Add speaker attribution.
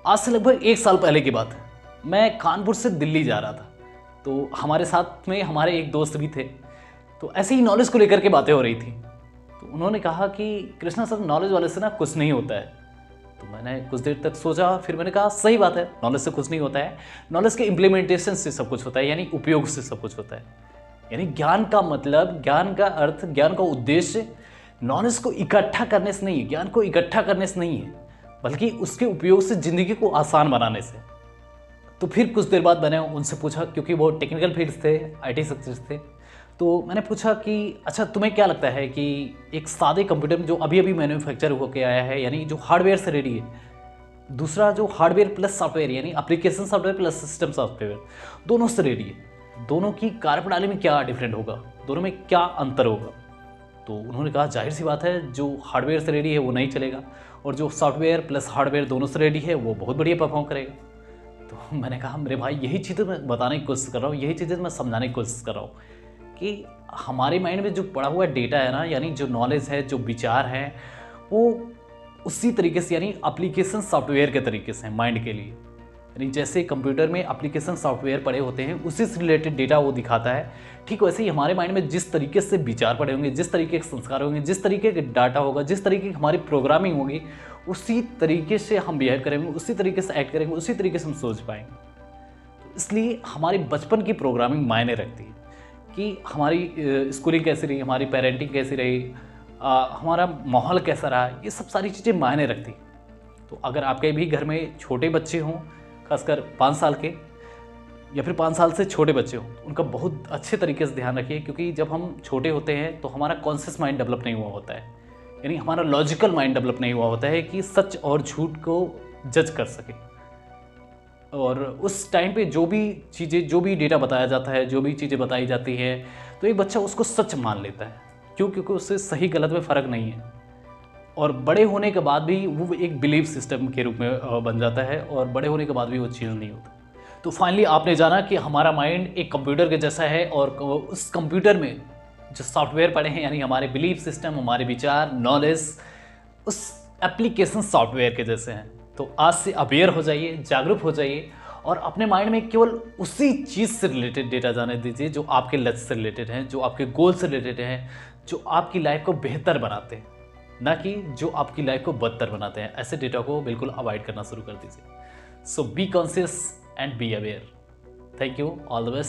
Speaker 1: आज से लगभग 1 साल पहले की बात है। मैं कानपुर से दिल्ली जा रहा था, तो हमारे साथ में हमारे एक दोस्त भी थे। तो ऐसे ही नॉलेज को लेकर के बातें हो रही थी। तो उन्होंने कहा कि कृष्णा सर, नॉलेज वाले से ना कुछ नहीं होता है। तो मैंने कुछ देर तक सोचा, फिर मैंने कहा सही बात है, नॉलेज से कुछ नहीं होता है। नॉलेज के इम्प्लीमेंटेशन से सब कुछ होता है, यानी उपयोग से सब कुछ होता है। यानी ज्ञान का मतलब, ज्ञान का अर्थ, ज्ञान का उद्देश्य नॉलेज को इकट्ठा करने से नहीं है, ज्ञान को इकट्ठा करने से नहीं है, बल्कि उसके उपयोग से ज़िंदगी को आसान बनाने से। तो फिर कुछ देर बाद मैंने उनसे पूछा, क्योंकि वो टेक्निकल फील्ड्स थे, आईटी सक्सेस थे। तो मैंने पूछा कि अच्छा, तुम्हें क्या लगता है कि एक सादे कंप्यूटर में जो अभी अभी मैन्युफैक्चर होकर आया है, यानी जो हार्डवेयर से रेडी है, दूसरा जो हार्डवेयर प्लस सॉफ्टवेयर यानी application software plus system software, दोनों से रेडी है, दोनों की कार्यप्रणाली में क्या डिफरेंट होगा, दोनों में क्या अंतर होगा। तो उन्होंने कहा जाहिर सी बात है, जो हार्डवेयर से रेडी है वो नहीं चलेगा, और जो सॉफ्टवेयर प्लस हार्डवेयर दोनों से रेडी है वो बहुत बढ़िया परफॉर्म करेगा। तो मैंने कहा मेरे भाई, यही चीज़ें मैं बताने की कोशिश कर रहा हूँ, यही चीज़ें मैं समझाने की कोशिश कर रहा हूँ कि हमारे माइंड में जो पड़ा हुआ डेटा है ना, यानी जो नॉलेज है, जो विचार है, वो उसी तरीके से, यानी एप्लीकेशन सॉफ्टवेयर के तरीके से माइंड के लिए, यानी जैसे कंप्यूटर में एप्लीकेशन सॉफ्टवेयर पड़े होते हैं, उसी से रिलेटेड डेटा वो दिखाता है। ठीक वैसे ही हमारे माइंड में जिस तरीके से विचार पड़े होंगे, जिस तरीके के संस्कार होंगे, जिस तरीके के डाटा होगा, जिस तरीके की हमारी प्रोग्रामिंग होगी, उसी तरीके से हम बिहेव करेंगे, उसी तरीके से एक्ट करेंगे, उसी तरीके से हम सोच पाएंगे। तो इसलिए हमारे बचपन की प्रोग्रामिंग मायने रखती है कि हमारी स्कूलिंग कैसी रही, हमारी पेरेंटिंग कैसी रही, हमारा माहौल कैसा रहा, ये सब सारी चीज़ें मायने रखती हैं। तो अगर आपके भी घर में छोटे बच्चे हों, खासकर 5 साल के या फिर 5 साल से छोटे बच्चे हों, उनका बहुत अच्छे तरीके से ध्यान रखिए, क्योंकि जब हम छोटे होते हैं तो हमारा कॉन्शियस माइंड डेवलप नहीं हुआ होता है, यानी हमारा लॉजिकल माइंड डेवलप नहीं हुआ होता है कि सच और झूठ को जज कर सके। और उस टाइम पे जो भी चीज़ें, जो भी डेटा बताया जाता है, जो भी चीज़ें बताई जाती है, तो एक बच्चा उसको सच मान लेता है। क्यों? क्योंकि उससे सही गलत में फ़र्क नहीं है। और बड़े होने के बाद भी वो एक बिलीफ सिस्टम के रूप में बन जाता है, और बड़े होने के बाद भी वो चीज़ नहीं होता। तो फाइनली आपने जाना कि हमारा माइंड एक कंप्यूटर के जैसा है, और उस कंप्यूटर में जो सॉफ्टवेयर पड़े हैं, यानी हमारे बिलीफ सिस्टम, हमारे विचार, नॉलेज, उस एप्लीकेशन सॉफ्टवेयर के जैसे हैं। तो आज से अवेयर हो जाइए, जागरूक हो जाइए, और अपने माइंड में केवल उसी चीज़ से रिलेटेड डेटा जाने दीजिए जो आपके लक्ष्य से रिलेटेड हैं, जो आपके गोल से रिलेटेड हैं, जो आपकी लाइफ को बेहतर बनाते हैं, ना कि जो आपकी लाइफ को बदतर बनाते हैं। ऐसे डेटा को बिल्कुल अवॉइड करना शुरू कर दीजिए। So be conscious and be aware. Thank you, all the best.